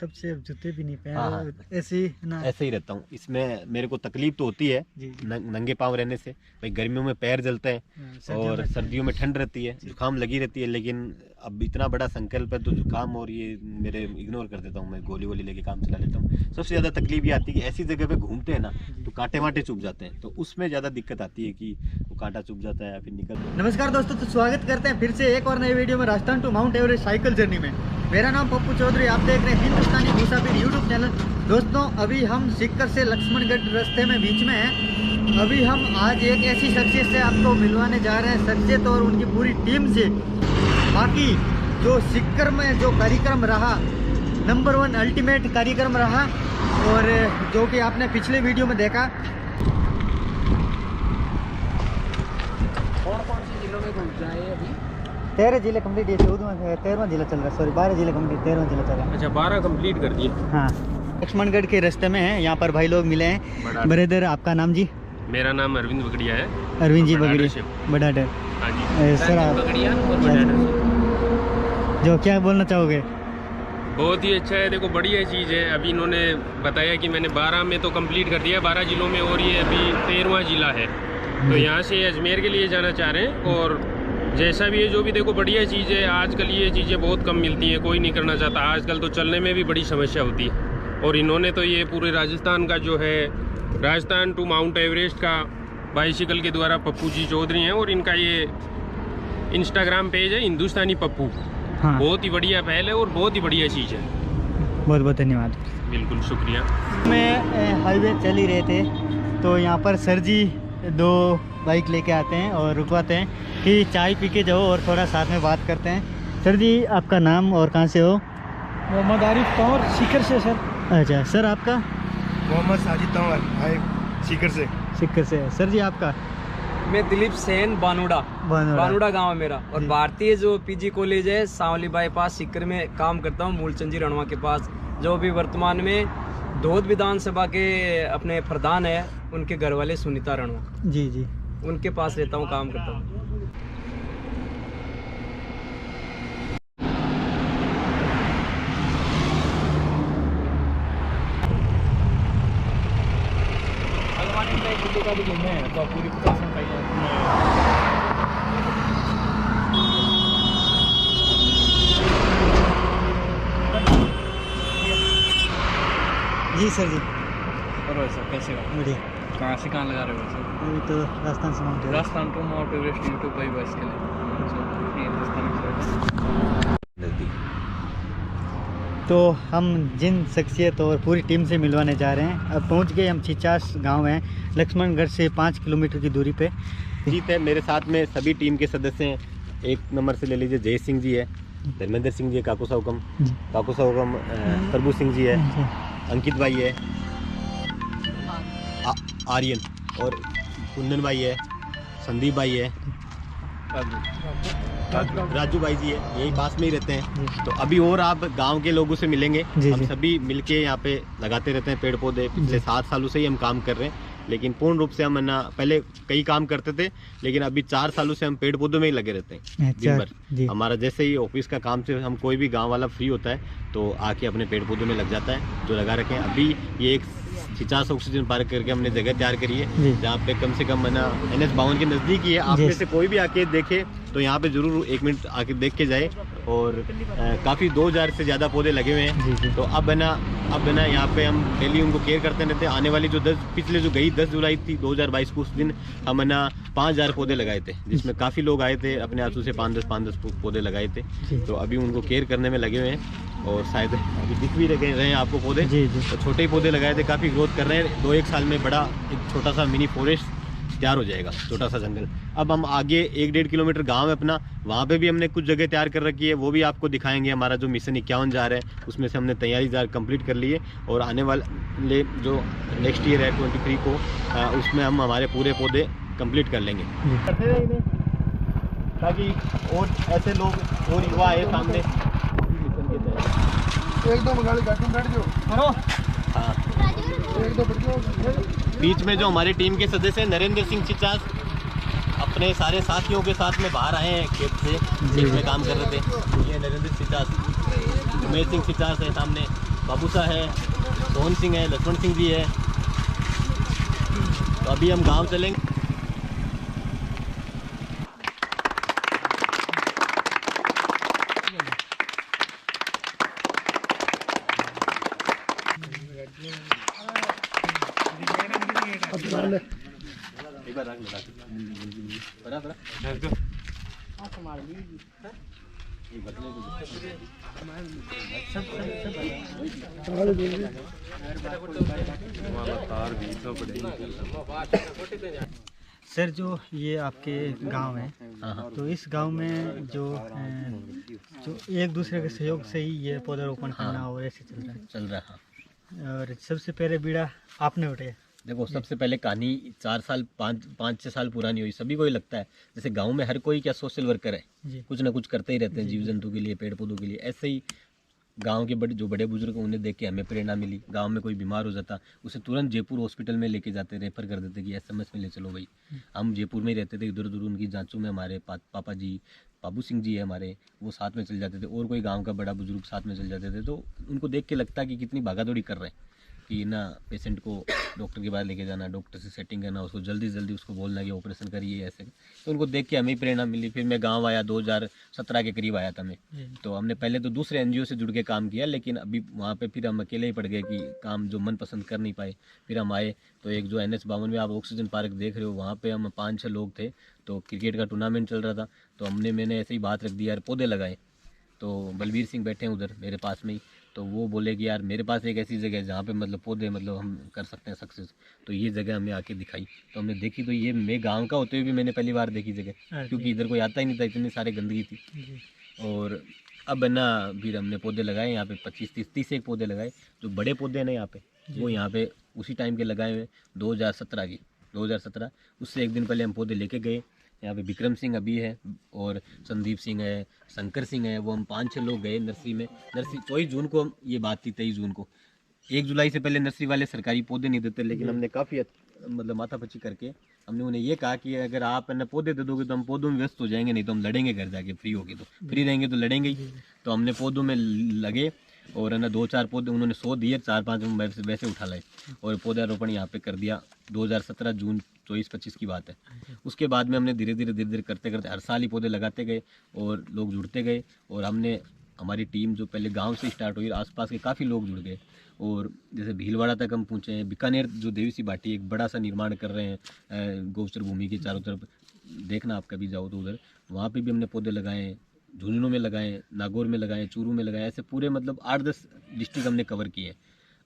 तब से अब जूते भी नहीं पहन। हाँ, ऐसे ही ना, ऐसे ही रहता हूँ। इसमें मेरे को तकलीफ तो होती है नंगे पाँव रहने से, भाई गर्मियों में पैर जलते हैं और सर्दियों में ठंड रहती है, जुकाम लगी रहती है। लेकिन अब इतना बड़ा संकल्प है तो जुकाम और ये मेरे इग्नोर कर देता हूँ, मैं गोली वोली लेके काम चला लेता हूँ। सबसे ज़्यादा तकलीफ ये आती है कि ऐसी जगह पे घूमते हैं ना तो कांटे वाटे चुभ जाते हैं, तो उसमें ज़्यादा दिक्कत आती है कि वो कांटा चुभ जाता है या फिर निकल। नमस्कार दोस्तों, तो स्वागत करते हैं फिर से एक और नई वीडियो में Rajasthan to Mount Everest cycle journey में। मेरा नाम पप्पू चौधरी, आप देख रहे हैं हिंदुस्तानी मुसाफिर यूट्यूब चैनल। दोस्तों अभी हम सीकर से लक्ष्मणगढ़ रास्ते में बीच में हैं। अभी हम आज एक ऐसी शख्सियत से आपको मिलवाने जा रहे हैं, शख्सियत और उनकी पूरी टीम से। बाकी जो सीकर में जो कार्यक्रम रहा, नंबर 1 अल्टीमेट कार्यक्रम रहा, और जो कि आपने पिछले वीडियो में देखा। कौन कौन से जिलों में घूम जाए अभी? 13 जिले कम्प्लीट, ये 13वां जिला चल रहा है, सॉरी 12 जिले कम्प्लीट, 13वां जिला चल रहा है। अच्छा, 12 कंप्लीट कर दिए। हाँ, लक्ष्मणगढ़ के रास्ते में है। यहाँ पर भाई लोग मिले हैं। ब्रदर, आपका नाम जी? मेरा नाम अरविंद बगड़िया है। अरविंद जी बगड़िया, बड़ा डर। हाँ जी सर, आप बगड़िया और बड़ा जो क्या बोलना चाहोगे? बहुत ही अच्छा है, देखो बढ़िया चीज़ है। अभी इन्होंने बताया कि मैंने 12 में तो कंप्लीट कर दिया, 12 जिलों में, और ये अभी 13वां जिला है। तो यहाँ से अजमेर के लिए जाना चाह रहे हैं। और जैसा भी है, जो भी देखो बढ़िया चीज़ है। आजकल ये चीज़ें बहुत कम मिलती हैं, कोई नहीं करना चाहता। आजकल तो चलने में भी बड़ी समस्या होती है, और इन्होंने तो ये पूरे राजस्थान का जो है, राजस्थान टू माउंट एवरेस्ट का बाइसिकल के द्वारा पप्पू जी चौधरी हैं, और इनका ये इंस्टाग्राम पेज है हिंदुस्तानी पप्पू। हाँ, बहुत ही बढ़िया पहल है और बहुत ही बढ़िया चीज़ है। बहुत बहुत धन्यवाद। बिल्कुल शुक्रिया। मैं हाईवे चल ही रहे थे तो यहाँ पर सर जी 2 बाइक लेके आते हैं और रुकवाते हैं कि चाय पी के जाओ और थोड़ा साथ में बात करते हैं। सर जी, आपका नाम और कहाँ से हो? मोहम्मद आरिफ तंवर, सीकर से सर। अच्छा सर, आपका? मोहम्मद साजिद तंवर, सीकर से। सीकर से। सर जी, आपका? मैं दिलीप सेन, बानुड़ा गांव है मेरा। और भारतीय जो पीजी कॉलेज है सांवली बाईपास सीकर में काम करता हूँ, मूलचंद जी रणवा के पास, जो भी वर्तमान में धोद विधानसभा के अपने प्रधान है। उनके घर वाले सुनीता रणवा जी जी, उनके पास रहता हूँ, काम करता हूँ। जी सर जी। और वैसा कैसे बढ़िया। कहाँ से कहाँ लगा रहे हो वैसे? अभी तो राजस्थान से Mount Everest. Rajasthan to Mount Everest YouTube बाई बस के लिए तो हम जिन शख्सियत और पूरी टीम से मिलवाने जा रहे हैं, अब पहुंच गए हम छिचास गांव हैं, लक्ष्मणगढ़ से 5 किलोमीटर की दूरी पे। जीत है। मेरे साथ में सभी टीम के सदस्य हैं। 1 नंबर से ले लीजिए, जय सिंह जी है, धर्मेंद्र सिंह जी है, काकू साहुकम, प्रभु सिंह जी है, अंकित भाई है, आर्यन और कुंदन भाई है, संदीप भाई है, राजू भाई जी है, यही पास में ही रहते हैं। तो अभी और आप गांव के लोगों से मिलेंगे। हम सभी मिलके यहाँ पे लगाते रहते हैं पेड़ पौधे। पिछले 7 सालों से ही हम काम कर रहे हैं, लेकिन पूर्ण रूप से हम ना पहले कई काम करते थे, लेकिन अभी 4 सालों से हम पेड़ पौधों में ही लगे रहते हैं दिन भर। हमारा जैसे ही ऑफिस का काम से हम कोई भी गांव वाला फ्री होता है तो आके अपने पेड़ पौधों में लग जाता है, जो लगा रखे हैं। अभी ये एक 50 ऑक्सीजन पार्क करके हमने जगह तैयार करी है, जहाँ पे कम से कम ना NH52 के नज़दीक ही है। आप में से कोई भी आके देखे तो यहाँ पे जरूर 1 मिनट आके देख के जाए। और काफ़ी 2000 से ज़्यादा पौधे लगे हुए हैं। तो अब है ना यहाँ पे हम डेली उनको केयर करते रहते हैं। आने वाली जो 10 जुलाई थी 2022 को, उस दिन हम है ना 5000 पौधे लगाए थे, जिसमें काफ़ी लोग आए थे, अपने आंसू से 5-10 पौधे लगाए थे। तो अभी उनको केयर करने में लगे हुए हैं, और शायद अभी दिख भी रहे हैं आपको पौधे। तो छोटे ही पौधे लगाए थे, काफ़ी ग्रोथ कर रहे हैं। 2-1 साल में बड़ा एक छोटा सा मिनी फॉरेस्ट तैयार हो जाएगा, छोटा सा जंगल। अब हम आगे 1-1.5 किलोमीटर गांव है अपना, वहाँ पे भी हमने कुछ जगह तैयार कर रखी है, वो भी आपको दिखाएंगे। हमारा जो मिशन 51 जा रहा है, उसमें से हमने तैयारी कंप्लीट कर ली है, और आने वाले जो नेक्स्ट ईयर है 23 को, उसमें हम हमारे पूरे पौधे कंप्लीट कर लेंगे, ताकि और ऐसे लोग और युवा आए सामने। एकदम गाड़ी बैठ जाओ। हाँ, बीच में जो हमारी टीम के सदस्य हैं, नरेंद्र सिंह छिचास अपने सारे साथियों के साथ में बाहर आए हैं खेत से, में काम कर रहे थे। ये नरेंद्र छिचास, उमेश सिंह छिचास है सामने, बाबूसा है, सोहन सिंह है, लक्ष्मण सिंह जी है। तो अभी हम गांव चलेंगे। एक बार रंग लगा बराबर सर, जो ये आपके गांव है, तो इस गांव में जो एक दूसरे के सहयोग से ही ये पौधारोपण करना और ऐसे चल रहा है। और सबसे पहले बीड़ा आपने उठाया। देखो, सबसे पहले कहानी 4 साल 5-6 साल पुरानी हुई। सभी को ही लगता है जैसे गांव में हर कोई क्या सोशल वर्कर है, कुछ ना कुछ करते ही रहते हैं जीव जंतु के लिए, पेड़ पौधों के लिए। ऐसे ही गांव के बड़े बुजुर्ग हैं, उन्हें देख के हमें प्रेरणा मिली। गांव में कोई बीमार हो जाता, उसे तुरंत जयपुर हॉस्पिटल में लेके जाते, रेफर कर देते कि SMS में ले चलो भाई। हम जयपुर में ही रहते थे, इधर उधर उनकी जांचों में हमारे पापा जी, बाबू सिंह जी है हमारे, वो साथ में चल जाते थे, और कोई गाँव का बड़ा बुजुर्ग साथ में चल जाते थे। तो उनको देख के लगता कि कितनी भागादौड़ी कर रहे हैं कि ना पेशेंट को डॉक्टर के पास लेके जाना, डॉक्टर से सेटिंग करना, उसको जल्दी जल्दी उसको बोलना कि ऑपरेशन करिए ऐसे। तो उनको देख के हमें प्रेरणा मिली। फिर मैं गांव आया, 2017 के करीब आया था मैं। तो हमने पहले तो दूसरे NGO से जुड़ के काम किया, लेकिन अभी वहाँ पे फिर हम अकेले ही पड़ गए कि काम जो मन पसंद कर नहीं पाए। फिर हम आए तो एक जो NH52 में आप ऑक्सीजन पार्क देख रहे हो, वहाँ पे हम 5-6 लोग थे। तो क्रिकेट का टूर्नामेंट चल रहा था, तो मैंने ऐसे ही बात रख दी, यार पौधे लगाए। तो बलबीर सिंह बैठे हैं उधर मेरे पास में ही, तो वो बोले कि यार मेरे पास एक ऐसी जगह है जहाँ पे मतलब पौधे मतलब हम कर सकते हैं सक्सेस। तो ये जगह हमें आके दिखाई, तो हमने देखी। तो ये मैं गांव का होते हुए भी मैंने पहली बार देखी जगह, क्योंकि इधर कोई आता ही नहीं था, इतनी सारी गंदगी थी। और अब है ना, फिर हमने पौधे लगाए यहाँ पे 25-30 एक पौधे लगाए। जो बड़े पौधे हैं ना यहाँ पे, वो यहाँ पे उसी टाइम के लगाए हुए 2017। उससे एक दिन पहले हम पौधे लेके गए। यहाँ पे विक्रम सिंह अभी है, और संदीप सिंह है, शंकर सिंह है, वो हम 5-6 लोग गए नर्सरी में। नर्सरी 24 जून को ये बात थी, 23 जून को। 1 जुलाई से पहले नर्सरी वाले सरकारी पौधे नहीं देते, लेकिन हमने काफ़ी मतलब माथापच्ची करके हमने उन्हें ये कहा कि अगर आप न पौधे दे दोगे तो हम पौधों में व्यस्त हो जाएंगे, नहीं तो हम लड़ेंगे घर जाके। फ्री होगी तो फ्री रहेंगे तो लड़ेंगे ही। तो हमने पौधों में लगे, और है ना 2-4 पौधे उन्होंने 100 दिए, 4-5 हम वैसे उठा लाए, और पौधारोपण यहाँ पे कर दिया। 2017 जून 24-25 की बात है। उसके बाद में हमने धीरे धीरे करते हर साल ही पौधे लगाते गए, और लोग जुड़ते गए। और हमारी टीम जो पहले गांव से स्टार्ट हुई, आसपास के काफ़ी लोग जुड़ गए, और जैसे भीलवाड़ा तक हम पहुँचे हैं। बीकानेर जो देवी सी भाटी एक बड़ा सा निर्माण कर रहे हैं गोचर भूमि के चारों तरफ, देखना आप कभी जाओ तो उधर, वहाँ पे भी हमने पौधे लगाए हैं। झुंझुनू में लगाए, नागौर में लगाए, चूरू में लगाए, ऐसे पूरे मतलब 8-10 डिस्ट्रिक्ट हमने कवर किए हैं।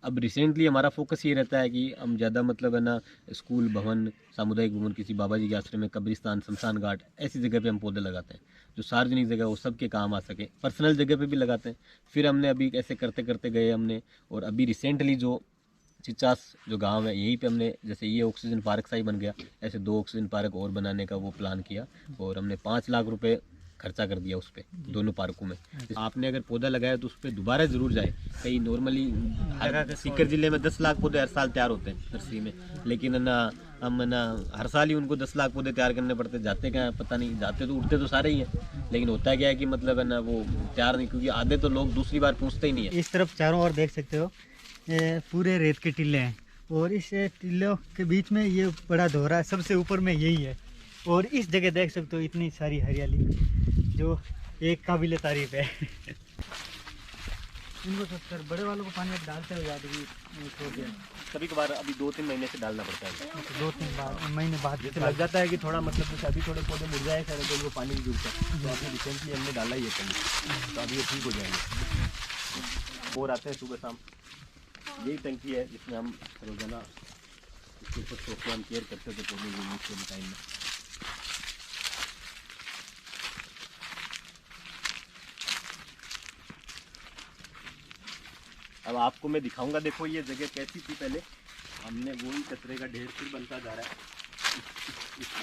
अब रिसेंटली हमारा फोकस ये रहता है कि हम ज़्यादा मतलब है ना स्कूल भवन, सामुदायिक भवन, किसी बाबा जी के आश्रम में, कब्रिस्तान, शमशान घाट, ऐसी जगह पे हम पौधे लगाते हैं जो सार्वजनिक जगह वो सबके काम आ सके। पर्सनल जगह पे भी लगाते हैं। फिर हमने अभी ऐसे करते गए हमने, और अभी रिसेंटली जो 50 जो गांव है यहीं पे हमने, जैसे ये ऑक्सीजन पार्क सा ही बन गया, ऐसे 2 ऑक्सीजन पार्क और बनाने का वो प्लान किया, और हमने 5 लाख रुपए खर्चा कर दिया उस पर, दोनों पार्कों में। आपने अगर पौधा लगाया तो उस पर दोबारा जरूर जाए। कई नॉर्मली सीकर जिले में 10 लाख पौधे हर साल तैयार होते हैं नर्सरी में, लेकिन ना हम ना हर साल ही उनको 10 लाख पौधे तैयार करने पड़ते। जाते क्या पता नहीं, जाते तो उठते तो सारे ही हैं, लेकिन होता क्या है कि मतलब है ना वो तैयार नहीं, क्योंकि आधे तो लोग दूसरी बार पूछते ही नहीं है। इस तरफ चारों ओर देख सकते हो, ये पूरे रेत के टिल्ले हैं, और इस टिल्लों के बीच में ये बड़ा दोहरा सबसे ऊपर में यही है। और इस जगह देख सकते हो इतनी सारी हरियाली, जो एक काबिल तारीफ है। इनको सब सर बड़े वालों को पानी अब डालते हो याद भी छोड़ दिया? कभी कभार अभी 2-3 महीने से डालना पड़ता है। 2-3 महीने बाद जैसे लग जाता है कि थोड़ा मतलब जैसे अभी थोड़े पौधे मुड़ जाए सर, तो उनको पानी की जरूरत है। तो अभी रिसेंटली हमने डाला ही है कहीं, तो अभी ये ठीक हो जाएंगे। बोर आते हैं सुबह शाम। यही टंकी है जिसमें हम रोजाना इसके ऊपर सोच के हम केयर करते थे पौधे के टाइम में। अब आपको मैं दिखाऊंगा, देखो ये जगह कैसी थी पहले। हमने वही कचरे का ढेर फिर बनता जा रहा है।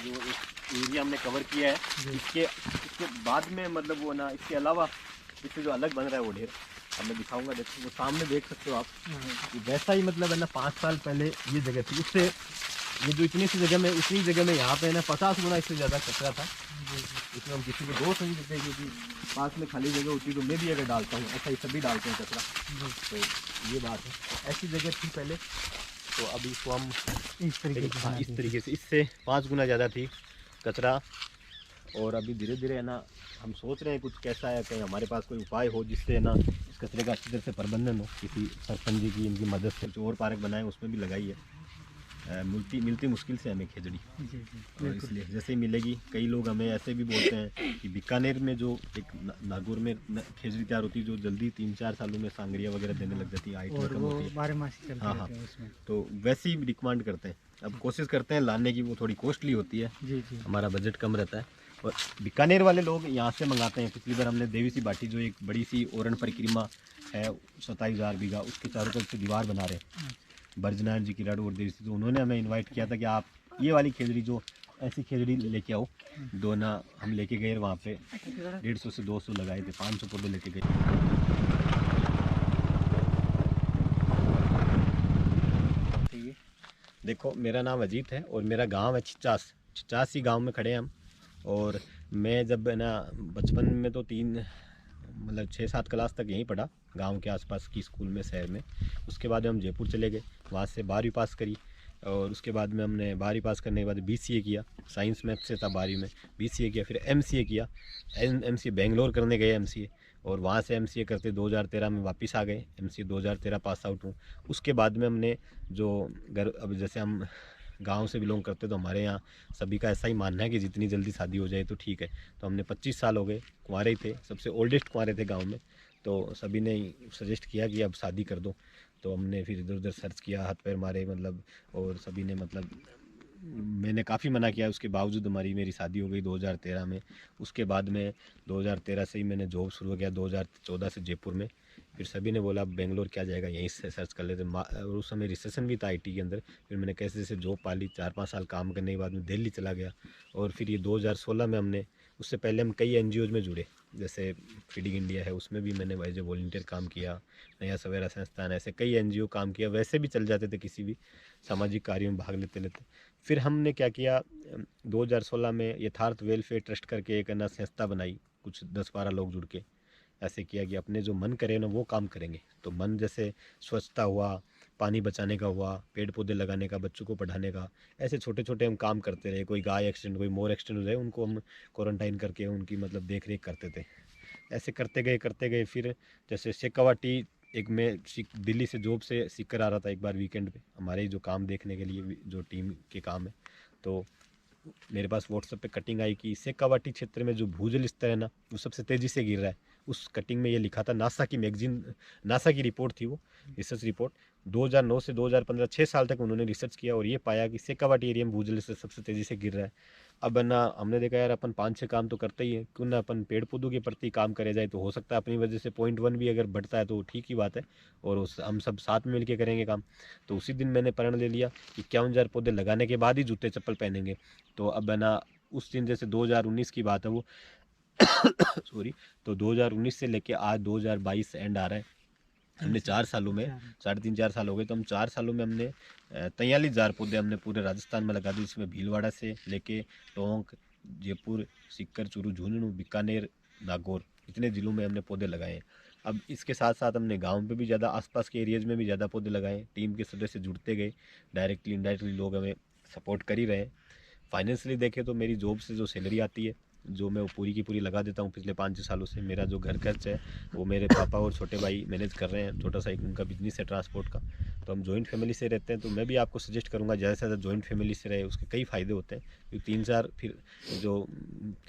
जो एक एरिया हमने कवर किया है, इसके बाद में मतलब वो ना, इसके अलावा इससे जो अलग बन रहा है वो ढेर अब मैं दिखाऊंगा। देखो वो सामने देख सकते हो आप, वैसा ही मतलब है ना 5 साल पहले ये जगह थी। उससे ये जो इतनी सी जगह में, इतनी जगह में यहाँ पे ना 50 गुना इससे ज़्यादा कचरा था। इसमें हम किसी को दोष नहीं देते, क्योंकि पास में खाली जगह होती तो मैं भी अगर डालता हूँ, ऐसा ही सभी डालते हैं कचरा। तो ये बात है, ऐसी जगह थी पहले, तो अभी इसको हम इस तरीके से, इससे 5 गुना ज़्यादा थी कचरा। और अभी धीरे धीरे है ना हम सोच रहे हैं कुछ कैसा है, कहीं हमारे पास कोई उपाय हो जिससे है ना इस कचरे का अच्छी तरह से प्रबंधन हो, किसी सरपंच जी की इनकी मदद से। जो और पार्क बनाए उसमें भी लगाई है, मिलती मुश्किल से हमें खेजड़ी, और इसलिए जैसे ही मिलेगी। कई लोग हमें ऐसे भी बोलते हैं कि बीकानेर में जो एक नागौर में खेजड़ी तैयार होती है, जो जल्दी 3-4 सालों में सांगरिया वगैरह देने लग जाती है, हाइट में कम होती है। हाँ, तो वैसे ही रिकमेंड करते हैं। अब कोशिश करते हैं लाने की, वो थोड़ी कॉस्टली होती है, हमारा बजट कम रहता है। और बीकानेर वाले लोग यहाँ से मंगाते हैं। पिछली बार हमने देवी सी बाटी, जो एक बड़ी सी ओरण परिक्रमा है 27,000 बीघा, उसके चारों तरफ से दीवार बना रहे हैं बर्जनारायण जी की राडू और देवी सी, तो उन्होंने हमें इनवाइट किया था कि आप ये वाली खेजड़ी, जो ऐसी खेजड़ी लेके आओ। दो ना हम लेके गए वहाँ पे 150 से 200 लगाए थे, 500 पौधे लेके गए। देखो, मेरा नाम अजीत है और मेरा गांव है छिचास ही गांव में खड़े हैं हम। और मैं जब है ना बचपन में तो 6-7 क्लास तक यहीं पढ़ा, गांव के आसपास की स्कूल में, शहर में। उसके बाद हम जयपुर चले गए, वहाँ से 12वीं पास करी। और उसके बाद में हमने 12वीं पास करने के बाद BCA किया, साइंस मैथ से था 12वीं में, BCA किया। फिर MCA किया, MCA बेंगलोर करने गए MCA, और वहाँ से MCA करते 2013 में वापस आ गए। MCA 2013 पास आउट हूँ। उसके बाद में हमने जो अब जैसे हम गांव से बिलोंग करते, तो हमारे यहाँ सभी का ऐसा ही मानना है कि जितनी जल्दी शादी हो जाए तो ठीक है। तो हमने 25 साल हो गए, कुंवारे ही थे, सबसे ओल्डेस्ट कुंवारे थे गांव में। तो सभी ने सजेस्ट किया कि अब शादी कर दो। तो हमने फिर इधर उधर सर्च किया, हाथ पैर मारे मतलब, और सभी ने मतलब, मैंने काफ़ी मना किया, उसके बावजूद मेरी शादी हो गई 2013 में। उसके बाद में 2013 से ही मैंने जॉब शुरू किया, 2014 से जयपुर में। फिर सभी ने बोला बेंगलोर क्या जाएगा, यहीं से सर्च कर लेते। और उस समय रिसेशन भी था IT के अंदर। फिर मैंने कैसे जैसे जॉब पाली, 4-5 साल काम करने के बाद में दिल्ली चला गया। और फिर ये 2016 में हमने, उससे पहले हम कई NGOs में जुड़े, जैसे फीडिंग इंडिया है, उसमें भी मैंने एज ए वॉलंटियर काम किया, नया सवेरा संस्थान, ऐसे कई NGO काम किया। वैसे भी चल जाते थे, किसी भी सामाजिक कार्यों में भाग लेते। फिर हमने क्या किया, 2016 में यथार्थ वेलफेयर ट्रस्ट करके एक अन्य संस्था बनाई, कुछ 10-12 लोग जुड़ के। ऐसे किया कि अपने जो मन करे ना वो काम करेंगे। तो मन जैसे स्वच्छता हुआ, पानी बचाने का हुआ, पेड़ पौधे लगाने का, बच्चों को पढ़ाने का, ऐसे छोटे छोटे हम काम करते रहे। कोई गाय एक्सीडेंट, कोई मोर एक्सीडेंट हो जाए, उनको हम क्वारंटाइन करके उनकी मतलब देख रेख करते थे। ऐसे करते गए। फिर जैसे शेखावाटी, एक मैं दिल्ली से जॉब से सीकर आ रहा था एक बार वीकेंड पे, हमारे जो काम देखने के लिए, जो टीम के काम है। तो मेरे पास व्हाट्सएप पे कटिंग आई कि शेखावाटी क्षेत्र में जो भूजल स्तर है ना, वो सबसे तेज़ी से गिर रहा है। उस कटिंग में ये लिखा था, नासा की रिपोर्ट थी, वो रिसर्च रिपोर्ट 2009 से 2015, 6 साल तक उन्होंने रिसर्च किया, और ये पाया कि शेखावाटी एरिया में भूजल स्तर सबसे तेज़ी से गिर रहा है। अब ना हमने देखा यार, अपन 5-6 काम तो करते ही हैं, क्यों ना अपन पेड़ पौधों के प्रति काम करे जाए। तो हो सकता है अपनी वजह से 0.1 भी अगर बढ़ता है तो ठीक ही बात है, और हम सब साथ में मिलकर करेंगे काम। तो उसी दिन मैंने प्रण ले लिया कि 51,000 पौधे लगाने के बाद ही जूते चप्पल पहनेंगे। तो अब ना उस दिन, जैसे 2019 की बात है वो सॉरी, तो 2019 से लेके आज 2022 एंड आ रहा है। हमने 4 सालों में 3.5-4 साल हो गए, तो हम 4 सालों में हमने 43,000 पौधे हमने पूरे राजस्थान में लगा दिए, जिसमें भीलवाड़ा से लेके टोंक, जयपुर, सीकर, चूरू, झुंझुनू, बीकानेर, नागौर, इतने ज़िलों में हमने पौधे लगाए हैं। अब इसके साथ साथ हमने गांव पे भी ज़्यादा, आसपास के एरियाज़ में भी ज़्यादा पौधे लगाए। टीम के सदस्य जुड़ते गए, डायरेक्टली इनडायरेक्टली लोग हमें सपोर्ट कर ही रहे हैं। फाइनेंशियली देखें तो मेरी जॉब से जो सैलरी आती है, जो मैं वो पूरी की पूरी लगा देता हूँ पिछले 5-6 सालों से। मेरा जो घर खर्च है वो मेरे पापा और छोटे भाई मैनेज कर रहे हैं। छोटा सा एक उनका बिजनेस है ट्रांसपोर्ट का। तो हम जॉइंट फैमिली से रहते हैं, तो मैं भी आपको सजेस्ट करूँगा ज़्यादा से ज़्यादा जॉइंट फैमिली से रहे। उसके कई फ़ायदे होते हैं, क्योंकि 3-4 फिर जो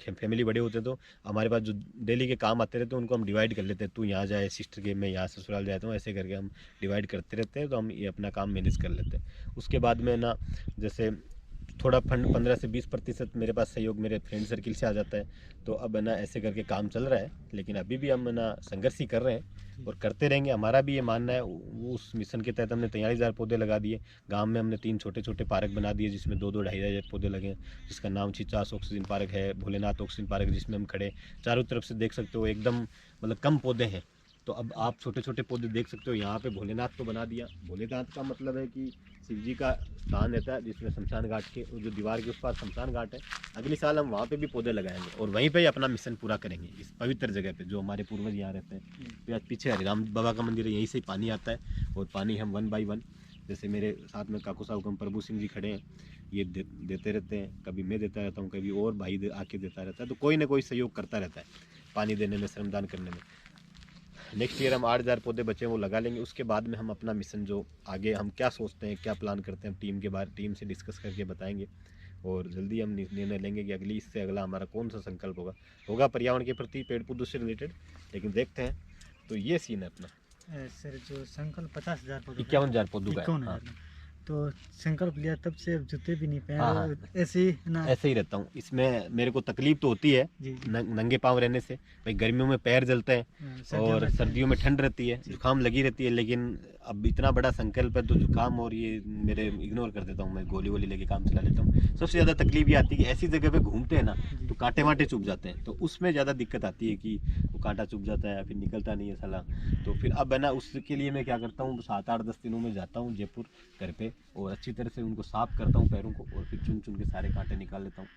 फैमिली बड़े होते हैं तो हमारे पास जो डेली के काम आते रहते हैं उनको हम डिवाइड कर लेते हैं। तू यहाँ जाए सिस्टर के, मैं यहाँ ससुराल जाता हूँ, ऐसे करके हम डिवाइड करते रहते हैं। तो हम ये अपना काम मैनेज कर लेते हैं। उसके बाद में ना, जैसे थोड़ा फंड 15 से 20% मेरे पास सहयोग मेरे फ्रेंड सर्किल से आ जाता है। तो अब है ना ऐसे करके काम चल रहा है, लेकिन अभी भी हम ना संघर्ष ही कर रहे हैं और करते रहेंगे। हमारा भी ये मानना है, उस मिशन के तहत हमने 43,000 पौधे लगा दिए। गांव में हमने 3 छोटे छोटे पार्क बना दिए, जिसमें 2-2 2,500 पौधे लगे हैं, जिसका नाम छिचास ऑक्सीजन पार्क है, भोलेनाथ ऑक्सीजन पार्क, जिसमें हम खड़े चारों तरफ से देख सकते हो, एकदम मतलब कम पौधे हैं, तो अब आप छोटे छोटे पौधे देख सकते हो। यहाँ पे भोलेनाथ को बना दिया। भोलेनाथ का मतलब है कि शिव जी का स्थान रहता है, जिसमें शमशान घाट के जो दीवार के उस पार शमशान घाट है। अगले साल हम वहाँ पे भी पौधे लगाएंगे और वहीं पे अपना मिशन पूरा करेंगे, इस पवित्र जगह पे जो हमारे पूर्वज यहाँ रहते हैं। पीछे हरिराम बाबा का मंदिर है, यहीं से पानी आता है और पानी हम 1 बाय 1, जैसे मेरे साथ में काकू साहब कम प्रभु सिंह जी खड़े हैं, ये देते रहते हैं। कभी मैं देता रहता हूँ, कभी और भाई आके देता रहता है। तो कोई ना कोई सहयोग करता रहता है पानी देने में, श्रमदान करने में। नेक्स्ट ईयर हम 8000 पौधे बचे वो लगा लेंगे। उसके बाद में हम अपना मिशन जो आगे हम क्या सोचते हैं, क्या प्लान करते हैं, टीम से डिस्कस करके बताएंगे और जल्दी हम निर्णय लेंगे कि इससे अगला हमारा कौन सा संकल्प होगा पर्यावरण के प्रति, पेड़ पौधों से रिलेटेड। लेकिन देखते हैं। तो ये सीन है अपना सर, जो संकल्प 50,000 पौधों 51,000 पौधों का है। 51,000 तो संकल्प लिया तब से अब जूते भी नहीं हाँ, पहने, ऐसे ही ना। ऐसे ही रहता हूँ। इसमें मेरे को तकलीफ तो होती है जी, जी। नंगे पाँव रहने से। भाई गर्मियों में पैर जलते हैं और सर्दियों में ठंड रहती है, जुकाम लगी रहती है। लेकिन अब इतना बड़ा संकल्प है तो जुकाम और ये मेरे इग्नोर कर देता हूँ, मैं गोली वोली लेके काम चला लेता हूँ। सबसे ज़्यादा तकलीफ ये आती है कि ऐसी जगह पे घूमते हैं ना तो कांटे वाटे चुभ जाते हैं, तो उसमें ज़्यादा दिक्कत आती है कि वो कांटा चुभ जाता है, फिर निकलता नहीं है साला। तो फिर अब है ना, उसके लिए मैं क्या करता हूँ, 7-8-10 दिनों में जाता हूँ जयपुर घर पे और अच्छी तरह से उनको साफ करता हूँ पैरों को और फिर चुन चुन के सारे कांटे निकाल लेता हूँ।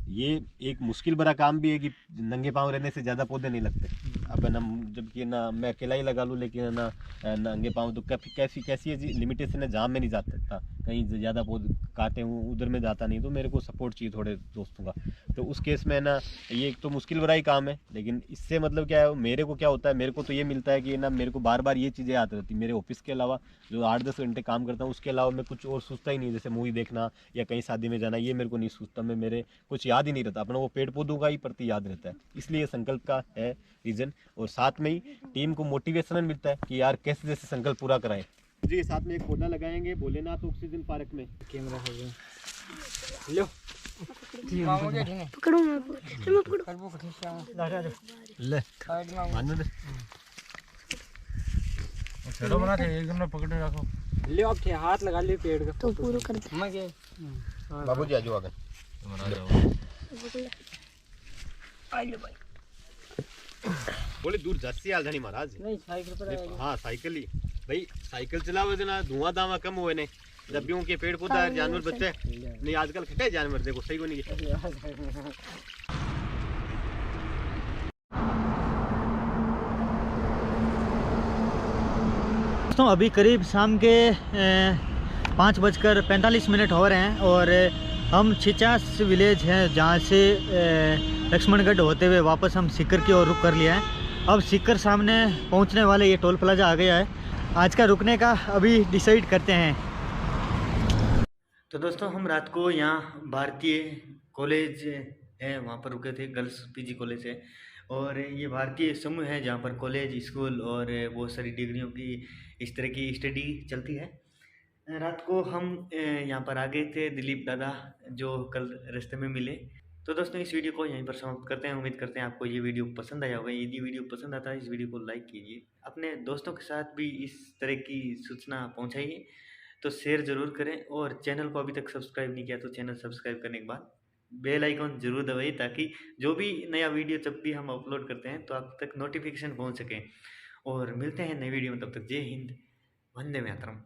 ये एक मुश्किल भरा काम भी है कि नंगे पाँव रहने से ज़्यादा पौधे नहीं लगते। अब ना जबकि ना मैं अकेला ही लगा लूँ, लेकिन ना नंगे पाँव तो कैसी लिमिटेशन है जहाँ मैं नहीं जा सकता, कहीं ज़्यादा पौधे काटे हूँ उधर में जाता नहीं, तो मेरे को सपोर्ट चाहिए थोड़े दोस्तों का। तो उस केस में ना ये एक तो मुश्किल भरा ही काम है, लेकिन इससे मतलब क्या है, मेरे को क्या होता है, मेरे को तो ये मिलता है कि ना मेरे को बार बार ये चीज़ें आती रहती। मेरे ऑफिस के अलावा जो 8-10 घंटे काम करता हूँ उसके अलावा मैं कुछ और सोचता ही नहीं, जैसे मूवी देखना या कहीं शादी में जाना, ये मेरे को नहीं सोचता। मैं मेरे कुछ याद ही नहीं रहता, अपना वो पेड़ पौधों का ही प्रति याद रहता है। इसलिए संकल्प का है रीजन। और साथ में ही टीम को मोटिवेशन मिलता है कि यार कैसे जैसे संकल्प पूरा कराएं। जी साथ में एक पौधा लगाएंगे भोलेनाथ ऑक्सीजन पार्क में। कैमरा हो गया लो पकड़ो मैं ले मानो दे चलो बना थे एकदम ना पकड़े रखो। ले आप हाथ लगा ले पेड़ का तो पूरा कर दे। मैं क्या बाबू जी आजो आगे बोले दूर जाती हाल धनी महाराज। नहीं साइकिल पर हाँ साइकिल ही भाई, साइकिल चलाओ ना धुआं धावा कम हुए ने, जब भी उनके पेड़ पौधा जानवर बच्चे नहीं आजकल खटे जानवर देखो सही को नहीं। दोस्तों अभी करीब शाम के 5:45 हो रहे हैं और हम छिचास विलेज हैं जहाँ से लक्ष्मणगढ़ होते हुए वापस हम सीकर की ओर रुक कर लिया है। अब सीकर सामने पहुँचने वाले ये टोल प्लाजा आ गया है। आज का रुकने का अभी डिसाइड करते हैं। तो दोस्तों हम रात को यहाँ भारतीय कॉलेज है वहाँ पर रुके थे, गर्ल्स पीजी कॉलेज है और ये भारतीय समूह है जहाँ पर कॉलेज स्कूल और बहुत सारी डिग्रियों की इस तरह की स्टडी चलती है। रात को हम यहाँ पर आ गए थे, दिलीप दादा जो कल रास्ते में मिले। तो दोस्तों इस वीडियो को यहीं पर समाप्त करते हैं। उम्मीद करते हैं आपको ये वीडियो पसंद आया होगा। यदि वीडियो पसंद आता है इस वीडियो को लाइक कीजिए, अपने दोस्तों के साथ भी इस तरह की सूचना पहुँचाइए, तो शेयर ज़रूर करें और चैनल को अभी तक सब्सक्राइब नहीं किया तो चैनल सब्सक्राइब करने के बाद बेल आइकॉन जरूर दबाइए ताकि जो भी नया वीडियो जब भी हम अपलोड करते हैं तो आप तक नोटिफिकेशन पहुंच सके। और मिलते हैं नई वीडियो में, तब तक जय हिंद, वंदे मातरम।